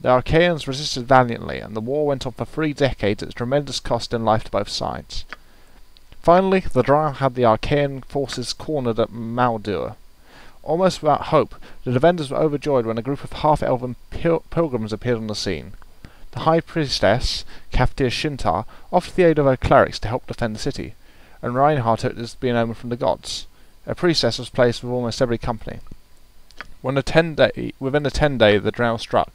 The Archaeans resisted valiantly, and the war went on for 3 decades at tremendous cost in life to both sides. Finally, the Drow had the Archaean forces cornered at Baldur. Almost without hope, the defenders were overjoyed when a group of half-elven pilgrims appeared on the scene. The High Priestess, Kaftir Shintar, offered the aid of her clerics to help defend the city, and Reinhardt took this to be an omen from the gods. A priestess was placed with almost every company. Within a 10-day the Drow struck.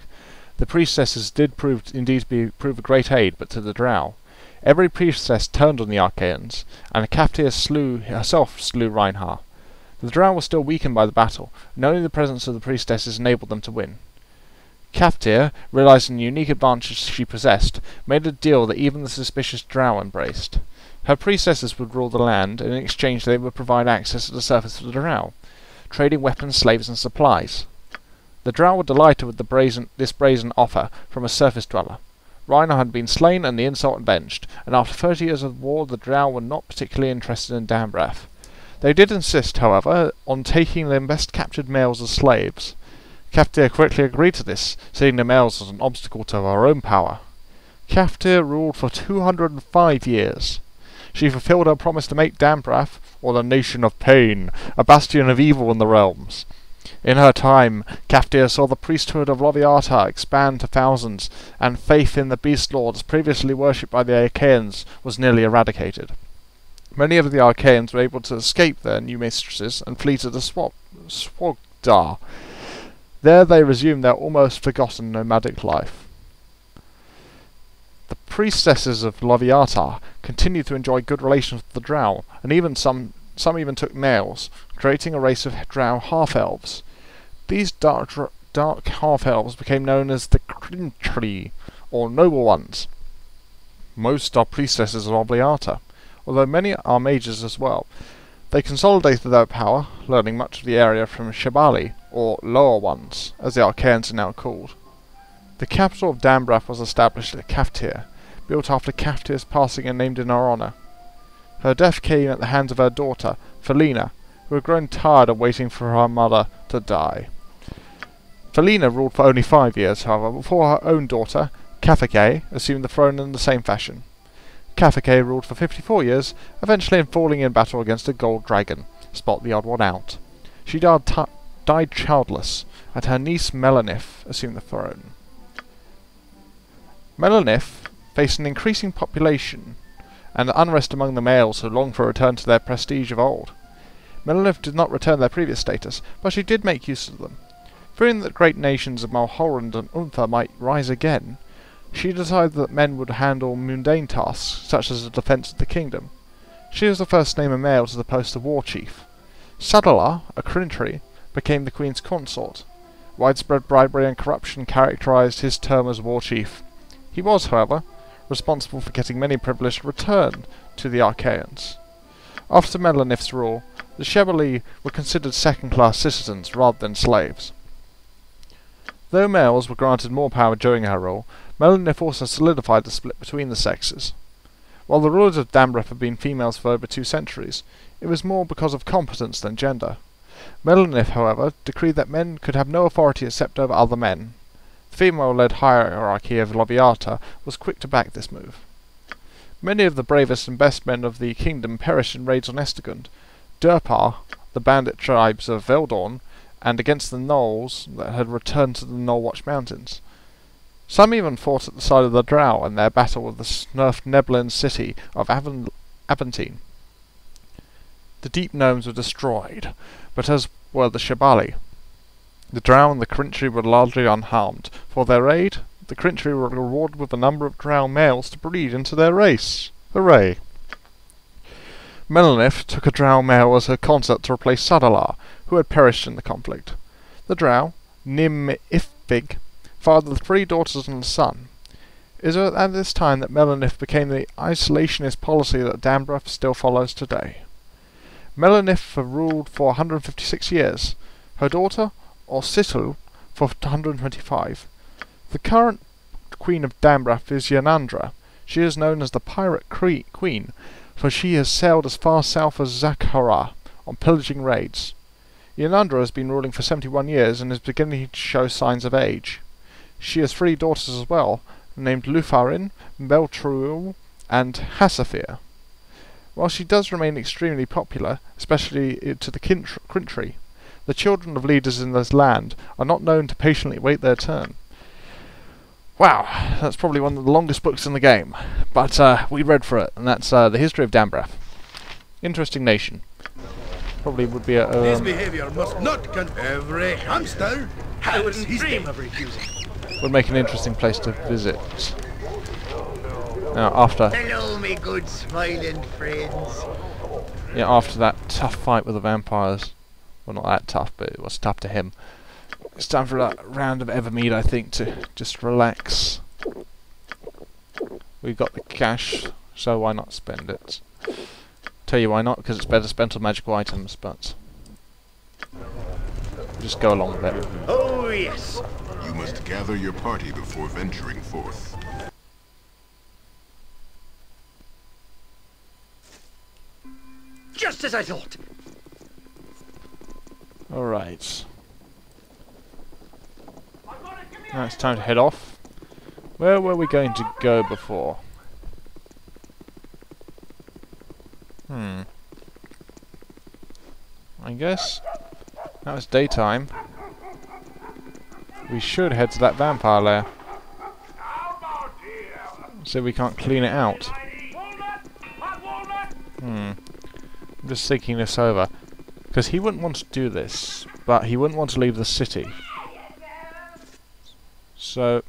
The priestesses did prove a great aid, but to the Drow. Every priestess turned on the Archaeans, and Kaftir herself slew Reinhardt. The Drow were still weakened by the battle, and only the presence of the priestesses enabled them to win. Kaftir, realizing the unique advantage she possessed, made a deal that even the suspicious Drow embraced. Her priestesses would rule the land, and in exchange they would provide access to the surface of the Drow, trading weapons, slaves, and supplies. The Drow were delighted with this brazen offer from a surface dweller. Reinhardt had been slain and the insult avenged, and after 30 years of war the Drow were not particularly interested in Dambrath. They did insist, however, on taking their best captured males as slaves. Kaftir quickly agreed to this, seeing the males as an obstacle to her own power. Kaftir ruled for 205 years. She fulfilled her promise to make Dambrath, or the Nation of Pain, a bastion of evil in the realms. In her time, Kaftir saw the priesthood of Loviata expand to thousands, and faith in the beast lords previously worshipped by the Archaeans was nearly eradicated. Many of the Archaeans were able to escape their new mistresses and flee to the Swogdar. There they resumed their almost forgotten nomadic life. The priestesses of Loviata continued to enjoy good relations with the Drow, and even some even took males, creating a race of Drow half-elves. These dark half-elves became known as the Krintri, or Noble Ones. Most are priestesses of Loviata, although many are mages as well. They consolidated their power, learning much of the area from Shabali, or Lower Ones, as the Archaeans are now called. The capital of Dambrath was established at Kaftir, built after Kaftir's passing and named in her honour. Her death came at the hands of her daughter, Felina, who had grown tired of waiting for her mother to die. Felina ruled for only 5 years, however, before her own daughter, Kafake, assumed the throne in the same fashion. Kafake ruled for 54 years, eventually falling in battle against a gold dragon, Spot the odd one out. She died childless, and her niece Melanith assumed the throne. Melanith faced an increasing population and unrest among the males who longed for a return to their prestige of old. Melanith did not return their previous status, but she did make use of them. Fearing that great nations of Malholland and Untha might rise again, she decided that men would handle mundane tasks, such as the defence of the kingdom. She was the first to name a male to the post of war chief. Sadalar, a Krintri, became the queen's consort. Widespread bribery and corruption characterised his term as war chief. He was, however, responsible for getting many privileged returned to the Archaeans. After Melanith's rule, the Shebali were considered second-class citizens rather than slaves. Though males were granted more power during her rule, Melanith also solidified the split between the sexes. While the rulers of Dambrath had been females for over 2 centuries, it was more because of competence than gender. Melanith, however, decreed that men could have no authority except over other men. The female-led hierarchy of Loviata was quick to back this move. Many of the bravest and best men of the kingdom perished in raids on Estegund, Durpar, the bandit tribes of Veldorn, and against the Gnolls that had returned to the Knollwatch Mountains. Some even fought at the side of the Drow in their battle with the Snurf Neblin city of Aventine. The deep gnomes were destroyed, but as were the Shebali. The Drow and the Krintri were largely unharmed. For their aid, the Krintri were rewarded with a number of Drow males to breed into their race. Hooray! Melanith took a Drow male as her consort to replace Sadalar, who had perished in the conflict. The Drow, Nim-Ifig, fathered 3 daughters and a son. It is at this time that Melanith became the isolationist policy that Dambrath still follows today. Melanith ruled for 156 years, her daughter, Orsitul, for 125. The current queen of Dambrath is Yanandra. She is known as the Pirate Queen, for she has sailed as far south as Zakhara on pillaging raids. Yanandra has been ruling for 71 years and is beginning to show signs of age. She has 3 daughters as well, named Lufarin, Beltruel, and Hasafir. While she does remain extremely popular, especially to the country, the children of leaders in this land are not known to patiently wait their turn. Wow, that's probably one of the longest books in the game, but we read through it, and that's the history of Dambrath. Interesting nation. Probably would be a... This behavior must not every hamster. I wouldn't dream of refusing. Would make an interesting place to visit. Now, after... Hello, me good smiling friends. Yeah, after that tough fight with the vampires. Well, not that tough, but it was tough to him. It's time for that round of Evermead, I think, to just relax. We've got the cash, so why not spend it? Tell you why not, because it's better spent on magical items, but... just go along with it. Oh, yes. You must gather your party before venturing forth. Just as I thought. Alright. Now it's time to head off. Where were we going to go before? I guess that was daytime. We should head to that vampire lair. So we can't clean it out. I'm just thinking this over. Because he wouldn't want to do this, but he wouldn't want to leave the city. So,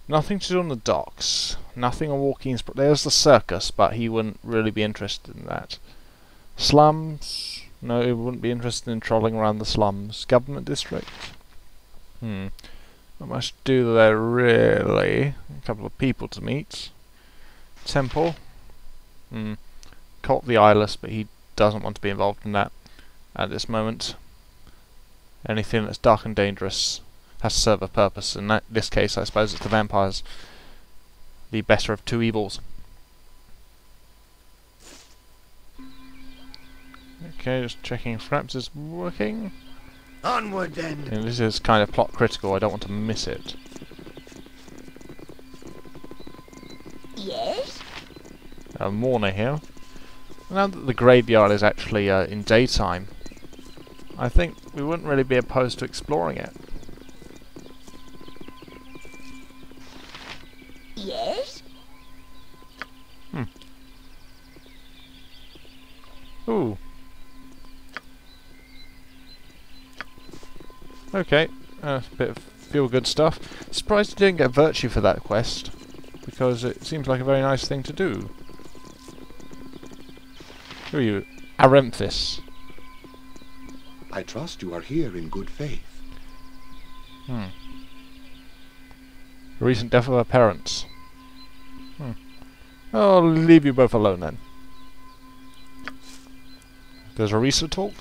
nothing to do on the docks. Nothing on walking... There's the circus, but he wouldn't really be interested in that. Slums... No, he wouldn't be interested in trolling around the slums. Government district? Not much to do there, really. A couple of people to meet. Temple? Cult the Eyeless, but he doesn't want to be involved in that at this moment. Anything that's dark and dangerous has to serve a purpose. In this case, I suppose it's the vampires. The better of 2 evils. Okay, just checking if Fraps is working. Onward then. And this is kind of plot critical, I don't want to miss it. Yes? Morna here. Now that the graveyard is actually in daytime, I think we wouldn't really be opposed to exploring it. Yes? Ooh. Okay, a bit of feel-good stuff. Surprised you didn't get virtue for that quest, because it seems like a very nice thing to do. Who are you? Arenthis. I trust you are here in good faith. The recent death of her parents. I'll leave you both alone then. Does Arisa talk?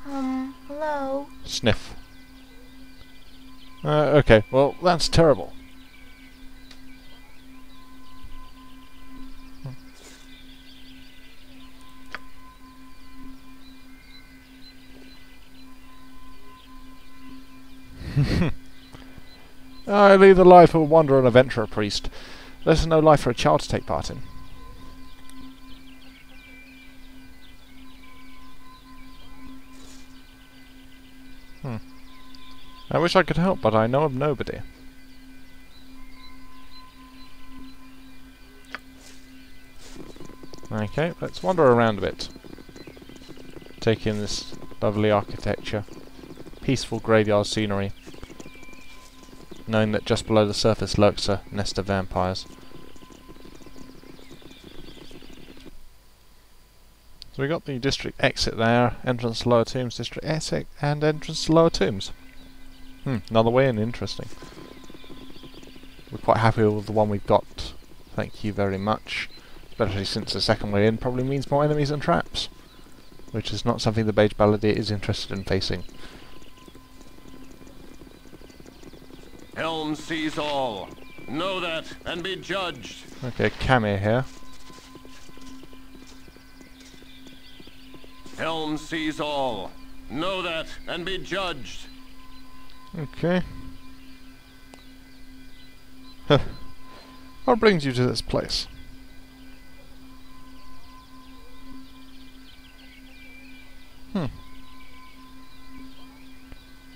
Hello? Sniff. Okay, well, that's terrible. I lead the life of a wanderer and adventurer priest. There's no life for a child to take part in. I wish I could help, but I know of nobody. Okay, let's wander around a bit. Take in this lovely architecture. Peaceful graveyard scenery. Knowing that just below the surface lurks a nest of vampires. So we got the district exit there, entrance to Lower Tombs, district exit, and entrance to Lower Tombs. Another way in, interesting. We're quite happy with the one we've got. Thank you very much. Especially since the second way in probably means more enemies and traps. Which is not something the Mage Balladeer is interested in facing. Helm sees all. Know that and be judged. Okay, Camille here. Helm sees all. Know that and be judged. Okay. What brings you to this place?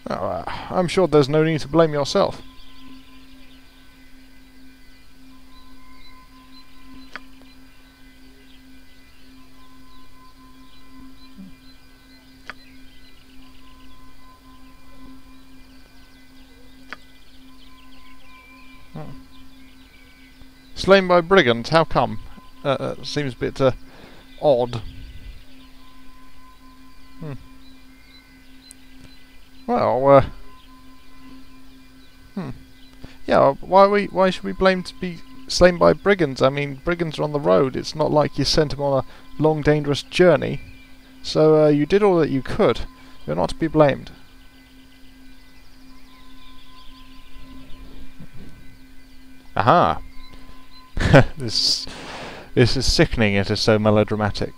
Oh, I'm sure there's no need to blame yourself. Slain by brigands, how come? Seems a bit odd. Well, yeah, why should we blame to be slain by brigands? I mean, brigands are on the road. It's not like you sent them on a long, dangerous journey. So you did all that you could. You're not to be blamed. Aha! This is sickening. It is so melodramatic.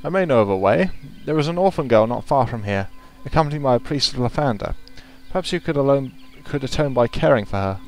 I may know of a way. There is an orphan girl not far from here, accompanied by a priest of Lathander. Perhaps you could atone by caring for her.